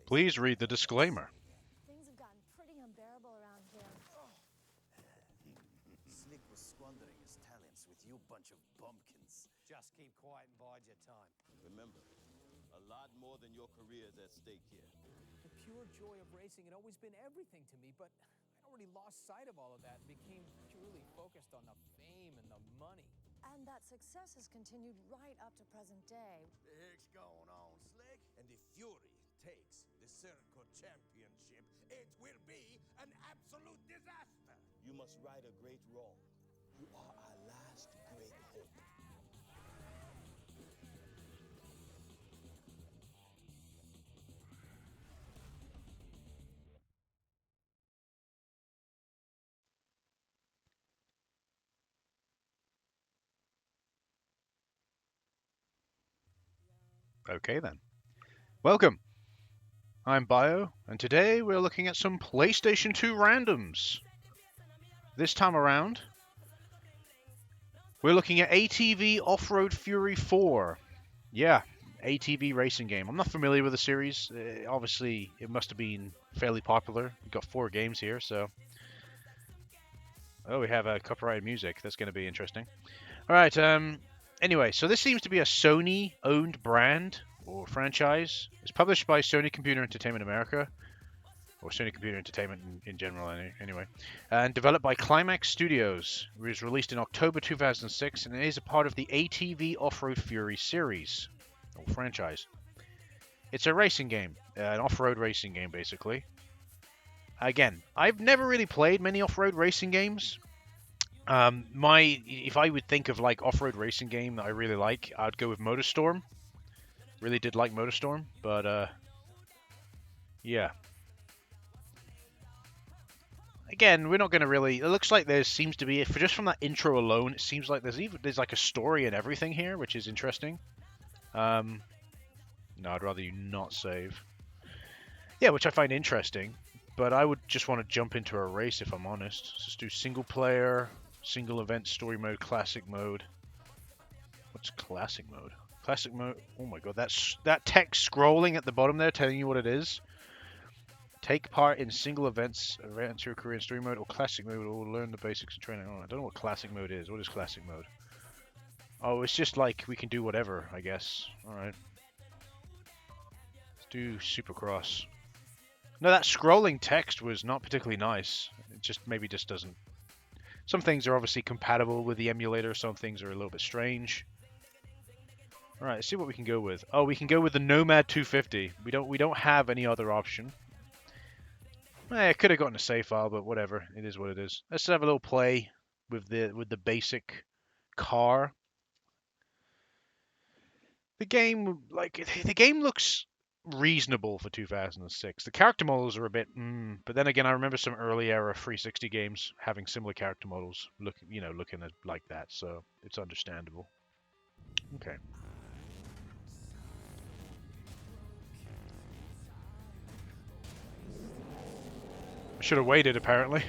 Please read the disclaimer. Things have gotten pretty unbearable around here. Slick was squandering his talents with you bunch of bumpkins. Just keep quiet and bide your time. Remember, a lot more than your career is at stake here. The pure joy of racing had always been everything to me, but I already lost sight of all of that and became purely focused on the fame and the money. And that success has continued right up to present day. The heck's going on, Slick? And if Fury takes the Circle Championship, it will be an absolute disaster. You must right a great wrong. You are our last great hope. Okay then. Welcome. I'm Bio, and today we're looking at some PlayStation 2 randoms. This time around, we're looking at ATV Offroad Fury 4. Yeah, ATV racing game. I'm not familiar with the series. Obviously, it must have been fairly popular. We've got 4 games here, so... Oh, we have copyrighted music. That's going to be interesting. Alright, anyway, so this seems to be a Sony-owned brand or franchise. It's published by Sony Computer Entertainment America, or Sony Computer Entertainment in general anyway, and developed by Climax Studios. It was released in October 2006, and it is a part of the ATV Offroad Fury series, or franchise. It's a racing game, an off-road racing game basically. Again, I've never really played many off-road racing games. If I would think of like off-road racing game that I really like, I'd go with MotorStorm. Really did like MotorStorm, but yeah. Again, we're not going to really. It looks like there seems to be, just from that intro alone, it seems like there's like a story and everything here, which is interesting. No, I'd rather you not save. Yeah, which I find interesting. But I would just want to jump into a race if I'm honest. Let's just do single player, single event, story mode, classic mode. What's classic mode? Classic mode. Oh my god, that text scrolling at the bottom there telling you what it is. Take part in single events, advance your career in story mode or classic mode, or learn the basics of training. Oh, I don't know what classic mode is. What is classic mode? Oh, it's just like we can do whatever, I guess. Alright. Let's do Supercross. No, that scrolling text was not particularly nice. It just maybe just doesn't. Some things are obviously compatible with the emulator. Some things are a little bit strange. All right, let's see what we can go with. Oh, we can go with the Nomad 250. We don't have any other option. I could have gotten a save file, but whatever. It is what it is. Let's have a little play with the basic car. The game looks reasonable for 2006. The character models are a bit, but then again, I remember some early era 360 games having similar character models, looking like that, so it's understandable. Okay. I should have waited, apparently.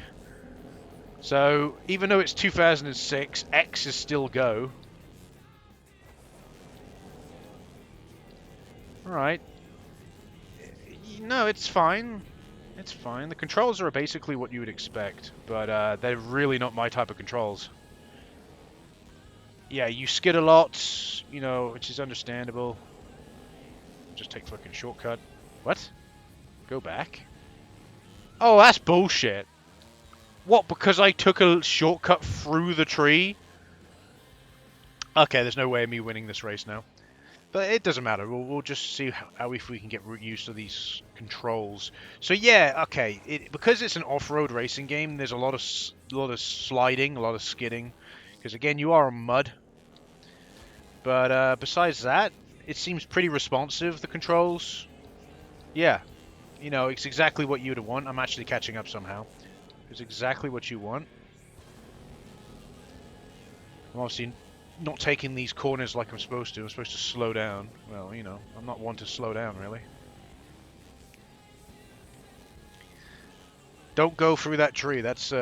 So, even though it's 2006, X is still go. Alright. No, it's fine. It's fine. The controls are basically what you would expect, but they're really not my type of controls. Yeah, you skid a lot, you know, which is understandable. Just take fucking shortcut. What? Go back? Oh, that's bullshit. What, because I took a shortcut through the tree? Okay, there's no way of me winning this race now. But it doesn't matter. We'll just see if we can get used to these controls. So yeah, okay. Because it's an off-road racing game, there's a lot of sliding, a lot of skidding. Because again, you are on mud. But besides that, it seems pretty responsive. The controls, yeah, you know, it's exactly what you'd want. I'm actually catching up somehow. It's exactly what you want. I'm obviously not taking these corners like I'm supposed to. I'm supposed to slow down. Well, you know, I'm not one to slow down, really. Don't go through that tree. That's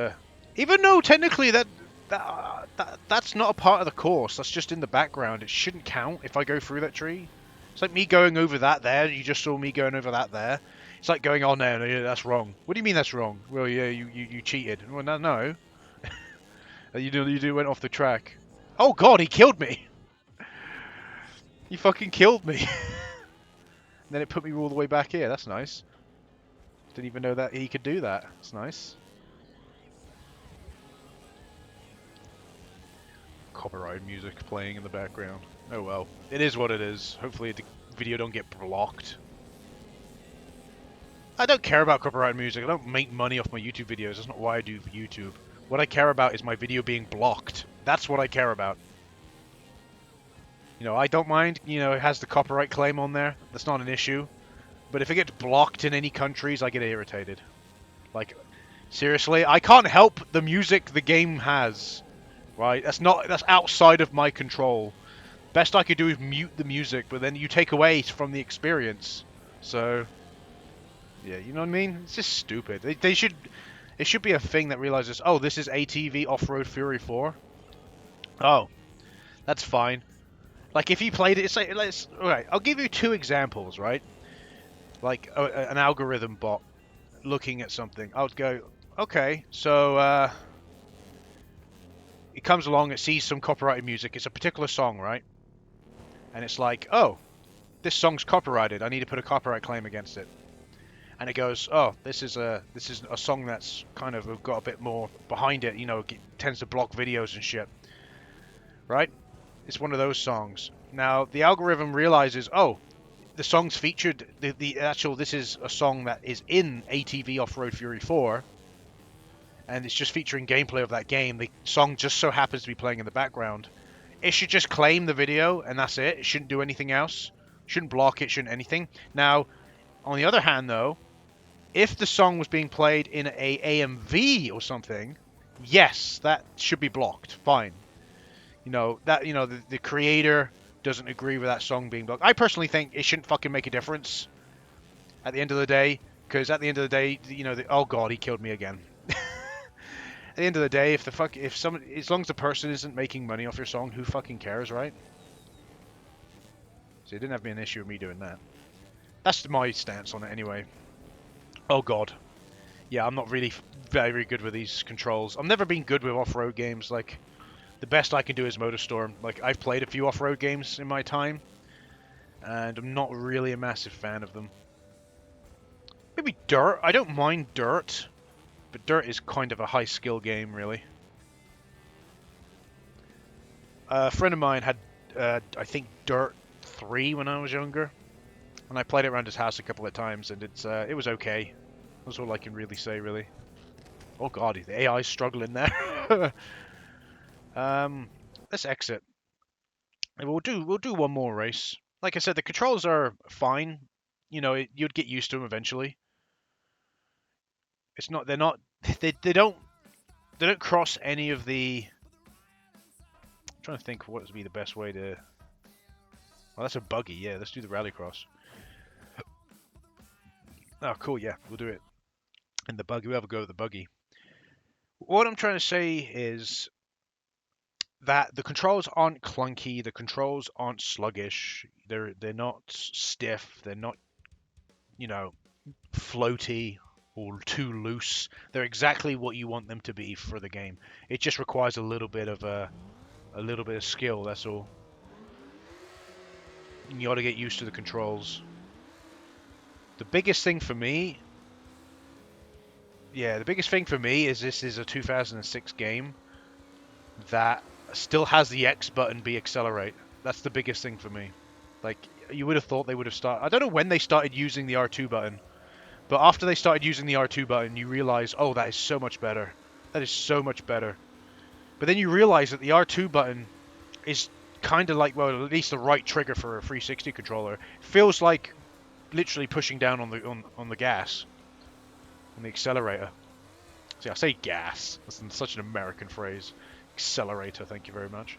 even though technically that's not a part of the course. That's just in the background. It shouldn't count if I go through that tree. It's like me going over that there. You just saw me going over that there. It's like going, oh no, yeah, that's wrong. What do you mean that's wrong? Well, yeah, you cheated. Well, no, no. You went off the track. Oh god, he killed me. He fucking killed me. And then it put me all the way back here. That's nice. Didn't even know that he could do that. That's nice. Copyright music playing in the background. Oh well. It is what it is. Hopefully the video don't get blocked. I don't care about copyright music. I don't make money off my YouTube videos. That's not why I do YouTube. What I care about is my video being blocked. That's what I care about. You know, I don't mind, you know, it has the copyright claim on there. That's not an issue. But if it gets blocked in any countries, I get irritated. Like, seriously, I can't help the music the game has. Right? That's outside of my control. Best I could do is mute the music, but then you take away from the experience. So, yeah, you know what I mean? It's just stupid. It should be a thing that realizes, oh, this is ATV Offroad Fury 4. Oh, that's fine. Like, if you played it, it's like, alright, I'll give you 2 examples, right? Like, an algorithm bot looking at something. I would go, okay, so, it comes along, it sees some copyrighted music, it's a particular song, right? And it's like, oh, this song's copyrighted, I need to put a copyright claim against it. And it goes, oh, this is a song that's kind of got a bit more behind it, you know, it tends to block videos and shit. Right? It's one of those songs. Now, the algorithm realizes, oh, the song's featured, this is a song that is in ATV Offroad Fury 4, and it's just featuring gameplay of that game. The song just so happens to be playing in the background. It should just claim the video, and that's it. It shouldn't do anything else. Shouldn't block it, shouldn't anything. Now, on the other hand, though, if the song was being played in a AMV or something, yes, that should be blocked. Fine. You know, the creator doesn't agree with that song being blocked. I personally think it shouldn't fucking make a difference at the end of the day, because at the end of the day, you know, oh god, he killed me again. At the end of the day, as long as the person isn't making money off your song, who fucking cares, right? So it didn't have to be an issue with me doing that. That's my stance on it anyway. Oh god. Yeah, I'm not really very good with these controls. I've never been good with off-road games. Like, the best I can do is MotorStorm. Like, I've played a few off-road games in my time, and I'm not really a massive fan of them. Maybe Dirt. I don't mind Dirt, but Dirt is kind of a high-skill game, really. A friend of mine had, I think, Dirt 3 when I was younger, and I played it around his house a couple of times, and it was okay. That's all I can really say, really. Oh god, the AI's struggling there. Let's exit. And we'll do one more race. Like I said, the controls are fine. You know, you'd get used to them eventually. It's not. They don't cross any of the. I'm trying to think what would be the best way to. Well, that's a buggy. Yeah, let's do the rallycross. Oh, cool. Yeah, we'll do it. And the buggy. We'll have a go with the buggy. What I'm trying to say is that the controls aren't clunky, the controls aren't sluggish, they're not stiff, they're not, you know, floaty or too loose. They're exactly what you want them to be for the game. It just requires a little bit of skill, that's all. You ought to get used to the controls. The biggest thing for me, is this is a 2006 game that still has the X button be accelerate. That's the biggest thing for me. Like, you would have thought they would have started. I don't know when they started using the R2 button, but after they started using the R2 button, you realize, oh, that is so much better. That is so much better. But then you realize that the R2 button is kind of like, well, at least the right trigger for a 360 controller. It feels like literally pushing down on the gas, on the accelerator. See, I say gas. That's such an American phrase. Accelerator, thank you very much.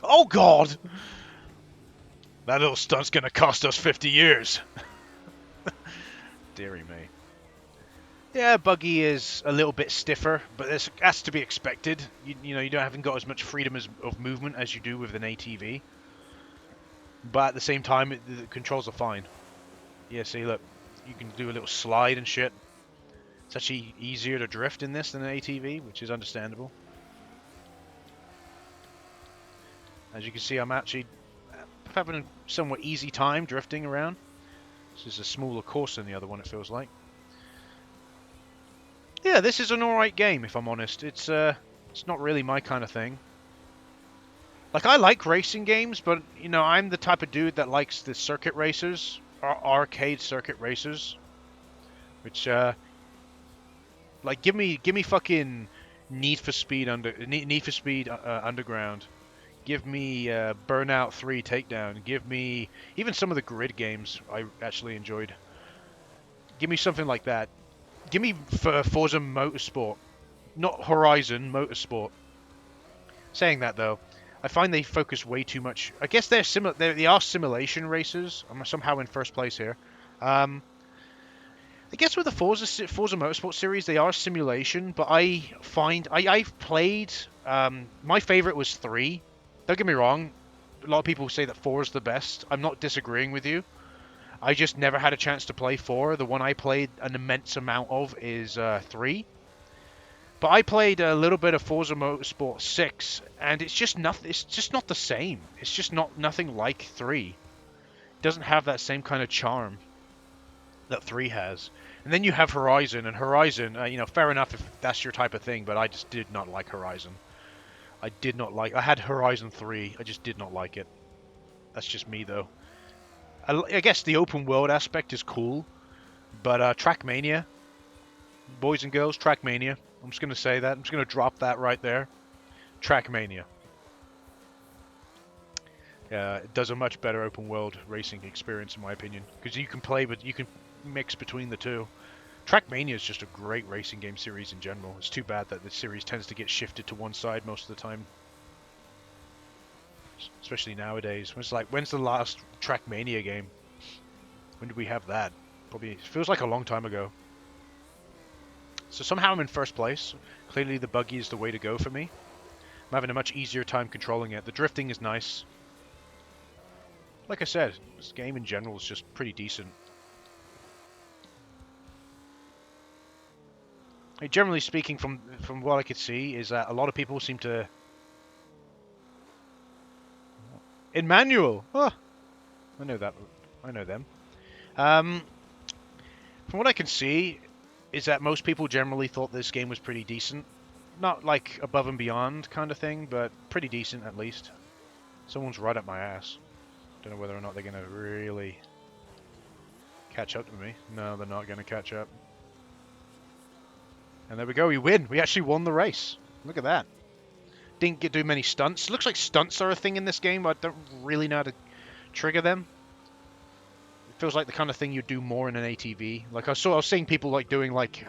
Oh god! That little stunt's gonna cost us 50 years. Deary me. Yeah, buggy is a little bit stiffer, but that's to be expected. You know, you haven't got as much freedom of movement as you do with an ATV. but at the same time, the controls are fine. Yeah, see, look, you can do a little slide and shit. It's actually easier to drift in this than an ATV, which is understandable. As you can see, I'm actually having a somewhat easy time drifting around. This is a smaller course than the other one, it feels like. Yeah, this is an alright game, if I'm honest. It's not really my kind of thing. Like, I like racing games, but, you know, I'm the type of dude that likes the circuit racers, or arcade circuit racers. Which, like, give me fucking Need for Speed Underground. Give me Burnout 3 Takedown. Give me even some of the grid games I actually enjoyed. Give me something like that. Give me Forza Motorsport, not Horizon Motorsport. Saying that though, I find they focus way too much. I guess they're similar. They are simulation racers. I'm somehow in first place here. I guess with the Forza Motorsport series, they are simulation, but I find I've played. My favorite was 3. Don't get me wrong. A lot of people say that 4 is the best. I'm not disagreeing with you. I just never had a chance to play 4. The one I played an immense amount of is 3. But I played a little bit of Forza Motorsport 6, and it's just nothing. It's just not the same. It's just nothing like 3. It doesn't have that same kind of charm that 3 has. And then you have Horizon, and Horizon, you know, fair enough if that's your type of thing, but I just did not like Horizon. I had Horizon 3, I just did not like it. That's just me, though. I guess the open world aspect is cool, but Trackmania, boys and girls, Trackmania. I'm just going to say that. I'm just going to drop that right there. Trackmania. It does a much better open world racing experience, in my opinion, because you can mix between the two. Trackmania is just a great racing game series in general. It's too bad that the series tends to get shifted to one side most of the time. Especially nowadays. When's the last Trackmania game? When did we have that? Probably, it feels like a long time ago. So somehow I'm in first place. Clearly the buggy is the way to go for me. I'm having a much easier time controlling it. The drifting is nice. Like I said, this game in general is just pretty decent. Generally speaking, from what I could see, is that a lot of people seem to... In manual! Oh, I know that. I know them. From what I can see, is that most people generally thought this game was pretty decent. Not like above and beyond kind of thing, but pretty decent at least. Someone's right up my ass. Don't know whether or not they're going to really catch up to me. No, they're not going to catch up. And there we go, we win. We actually won the race. Look at that. Didn't do many stunts. Looks like stunts are a thing in this game, but I don't really know how to trigger them. It feels like the kind of thing you do more in an ATV. Like I was seeing people like doing like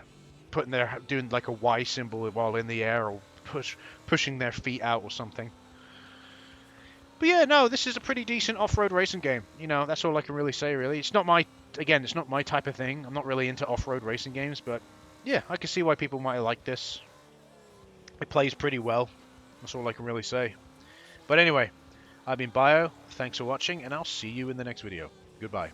doing like a Y symbol while in the air, or pushing their feet out or something. But yeah, no, this is a pretty decent off-road racing game. You know, that's all I can really say, really. It's not my type of thing. I'm not really into off-road racing games, but yeah, I can see why people might like this. It plays pretty well. That's all I can really say. But anyway, I've been Bio. Thanks for watching, and I'll see you in the next video. Goodbye.